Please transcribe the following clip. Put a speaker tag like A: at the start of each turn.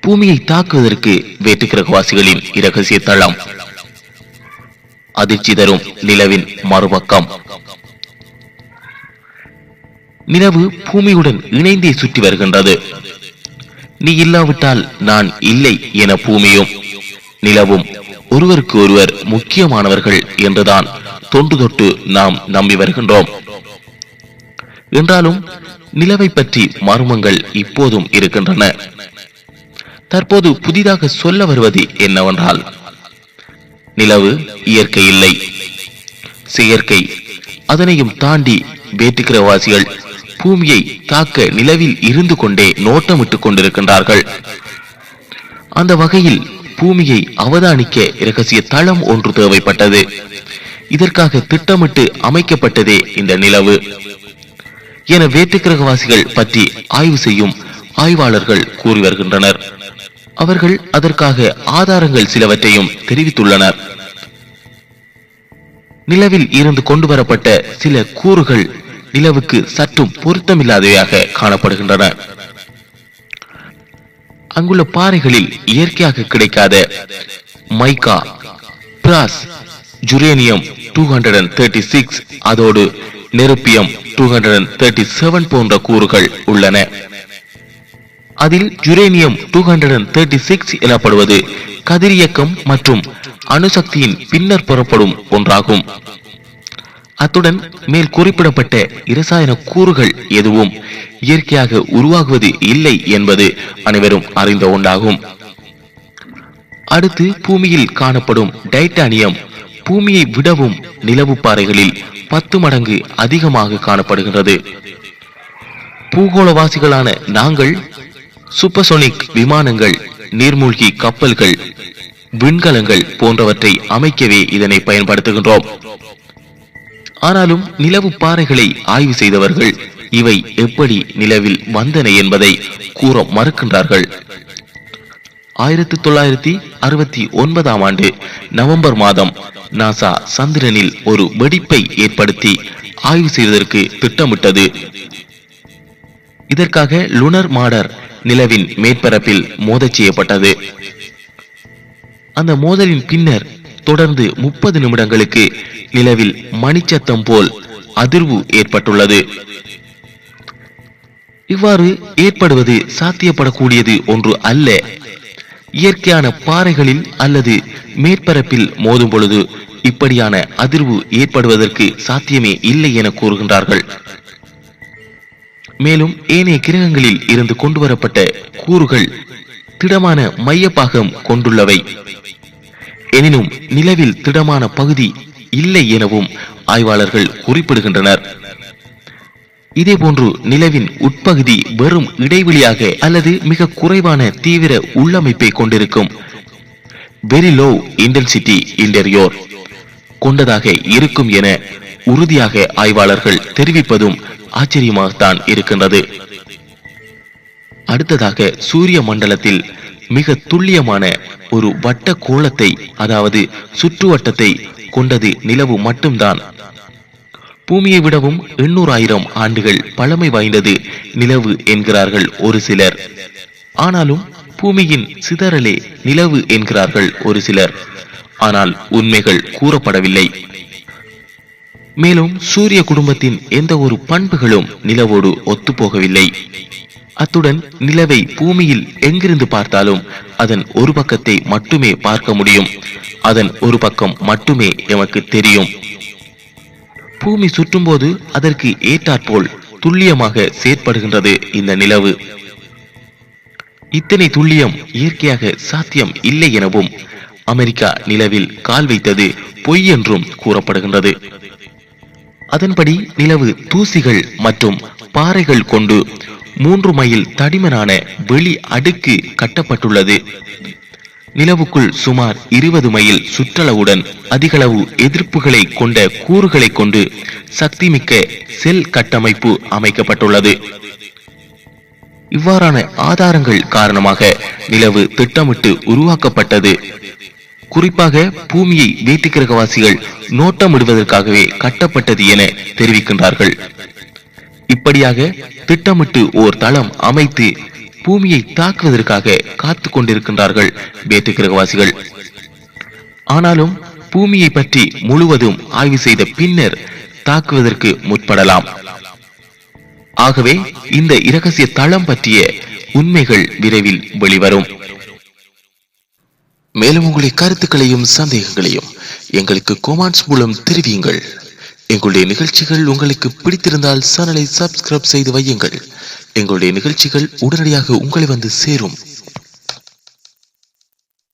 A: பூமியை தாக்குவதற்கு வேற்றுக்கிரகவாசிகளின் இரகசிய தளம். அதிர்ச்சி தரும் நிலவின் மறுபக்கம். நிலவு பூமியுடன் இணைந்தே சுற்றி வருகின்றது. நீ இல்லாவிட்டால் நான் இல்லை என பூமியும் நிலவும் ஒருவருக்கு ஒருவர் முக்கியமானவர்கள் என்றுதான் தொன்று தொட்டு நாம் நம்பி வருகின்றோம். என்றாலும் நிலவை பற்றி மர்மங்கள் இப்போதும் இருக்கின்றன. தற்போது புதிதாக சொல்ல வருவது என்னவென்றால், நிலவு இயற்கை இல்லை, செயற்கை. அதனையும் தாண்டி வேற்றுக்கிரகவாசிகள் பூமியை தாக்க நிலவில் இருந்து கொண்டே நோட்டமிட்டுக் கொண்டிருக்கின்றார்கள். அந்த வகையில் பூமியை அவதானிக்க இரகசிய தளம் ஒன்று தேவைப்பட்டது. இதற்காக திட்டமிட்டு அமைக்கப்பட்டதே இந்த நிலவு என வேற்றுக்கிரகவாசிகள் பற்றி ஆய்வு செய்யும் ஆய்வாளர்கள் கூறி வருகின்றனர். அவர்கள் அதற்காக ஆதாரங்கள் சிலவற்றையும் தெரிவித்துள்ளனர். நிலவில் இருந்து கொண்டு வரப்பட்ட சில கூறுகள் நிலவுக்கு சற்றும் பொருத்தமில்லாதவையாக காணப்படுகின்றன. அங்குள்ள பாறைகளில் இயற்கையாக கிடைக்காத மைக்கா, பிராஸ், ஜுரேனியம் 236, அதோடு நெருப்பியம் 237 போன்ற கூறுகள் உள்ளன. அதில் ஜுரேனியம் 236 எனப்படுவது கதிரியக்கம் மற்றும் அணுசக்தியின் பின்னர் புறப்படும் ஒன்றாகும். அத்துடன் மேல் குறிப்பிடப்பட்ட இரசாயன கூறுகள் எதுவும் இயற்கையாக உருவாகுவது இல்லை என்பது அனைவரும் அறிந்த ஒன்றாகும். அடுத்து பூமியில் காணப்படும் டைட்டானியம் பூமியை விடவும் நிலவு பாறைகளில் 10 மடங்கு அதிகமாக காணப்படுகின்றது. பூகோளவாசிகளான நாங்கள் சூப்பர்சோனிக் விமானங்கள், நீர்மூழ்கி கப்பல்கள், விண்கலங்கள் போன்றவற்றை அமைக்கவே இதனை பயன்படுத்துகின்றோம். ஆனாலும் நிலவு பாறைகளை ஆய்வு செய்தவர்கள் இவை எப்படி நிலவில் வந்தன என்பதை கூற மறுக்கின்றார்கள். 1969 ஆண்டு நவம்பர் மாதம் நாசா சந்திரனில் ஒரு வெடிப்பை ஏற்படுத்தி ஆய்வு செய்வதற்கு திட்டமிட்டது. இதற்காக லுனர் மாடர் நிலவின் மேற்பரப்பில் மோதச் செய்யப்பட்டது. அந்த மோதலின் பின்னர் தொடர்ந்து 30 நிமிடங்களுக்கு நிலவில் மணிச்சத்தம் போல் அதிர்வு ஏற்பட்டுள்ளது. இவ்வாறு ஏற்படுவது சாத்தியப்படக்கூடியது ஒன்று அல்ல. இயற்கையான பாறைகளில் அல்லது மேற்பரப்பில் மோதும் பொழுது இப்படியான அதிர்வு ஏற்படுவதற்கு சாத்தியமே இல்லை என கூறுகின்றார்கள். மேலும் ஏனைய கிரகங்களில் இருந்து கொண்டு வரப்பட்ட கூறுகள் திடமான மையப்பாகம் கொண்டுள்ளவை. எனினும் நிலவில் திடமான பகுதி இல்லை எனவும் ஆய்வாளர்கள் குறிப்பிடுகின்றனர். இதேபோன்று நிலவின் உட்பகுதி வெறும் இடைவெளியாக அல்லது மிக குறைவான தீவிர உள்ளமைப்பை கொண்டிருக்கும் வெரி லோ இன்டென்சிட்டி இன்டெரியோர் கொண்டதாக இருக்கும் என உறுதியாக ஆய்வாளர்கள் தெரிவிப்பதும் ஆச்சரியமாகத்தான் இருக்கின்றது. அடுத்ததாக சூரிய மண்டலத்தில் மிக துல்லியமான ஒரு வட்ட கோளத்தை, அதாவது சுற்றுவட்டத்தை கொண்டது நிலவு மட்டும்தான். பூமியை விடவும் 800,000 ஆண்டுகள் பழமை வாய்ந்தது நிலவு என்கிறார்கள் ஒரு சிலர். ஆனாலும் பூமியின் சிதறலே நிலவு என்கிறார்கள் ஒரு சிலர். ஆனால் உண்மைகள் கூறப்படவில்லை. மேலும் சூரிய குடும்பத்தின் எந்த ஒரு பண்புகளும் நிலவோடு ஒத்துப்போகவில்லை. அத்துடன் நிலவை பூமியில் எங்கிருந்து பார்த்தாலும் அதன் ஒரு பக்கத்தை மட்டுமே பார்க்க முடியும். அதன் ஒரு பக்கம் மட்டுமே எமக்கு தெரியும். பூமி சுற்றும் போது அதற்கு ஏற்றாற்போல் துல்லியமாக செயற்படுகின்றது இந்த நிலவு. இத்தனை துல்லியம் இயற்கையாக சாத்தியம் இல்லை எனவும், அமெரிக்கா நிலவில் கால் வைத்தது பொய் என்றும் கூறப்படுகின்றது. அதன்படி நிலவு தூசிகள் மற்றும் பாறைகள் கொண்டு 3 மைல் தடிமனான வெளி அடுக்கு கட்டப்பட்டுள்ளது. நிலவுக்குள் சுமார் 20 மைல் சுற்றளவுடன் அதிகளவு எதிர்ப்புகளை கொண்ட கூறுகளை கொண்டு சக்திமிக்க செல் கட்டமைப்பு அமைக்கப்பட்டுள்ளது. இவ்வாறான ஆதாரங்கள் காரணமாக நிலவு திட்டமிட்டு உருவாக்கப்பட்டது. குறிப்பாக பூமியை வேற்றுக்கிரகவாசிகள் நோட்டமிடுவதற்காகவே கட்டப்பட்டது என தெரிவிக்கின்றார்கள். இப்படியாக திட்டமிட்டு ஓர் தளம் அமைத்து பூமியை தாக்குவதற்காக காத்து கொண்டிருக்கின்றார்கள் வேற்று கிரகவாசிகள். ஆனாலும் பூமியை பற்றி முழுவதும் ஆய்வு செய்த பின்னர் தாக்குவதற்கு முற்படலாம். ஆகவே இந்த இரகசிய தளம் பற்றிய உண்மைகள் விரைவில் வெளிவரும். மேலும் உங்களுடைய கருத்துக்களையும் சந்தேகங்களையும் எங்களுக்கு கமெண்ட்ஸ் மூலம் தெரிவியுங்கள். எங்களுடைய நிகழ்ச்சிகள் உங்களுக்கு பிடித்திருந்தால் சேனலை சப்ஸ்கிரைப் செய்து வையுங்கள். எங்களுடைய நிகழ்ச்சிகள் உடனடியாக உங்களை வந்து சேரும்.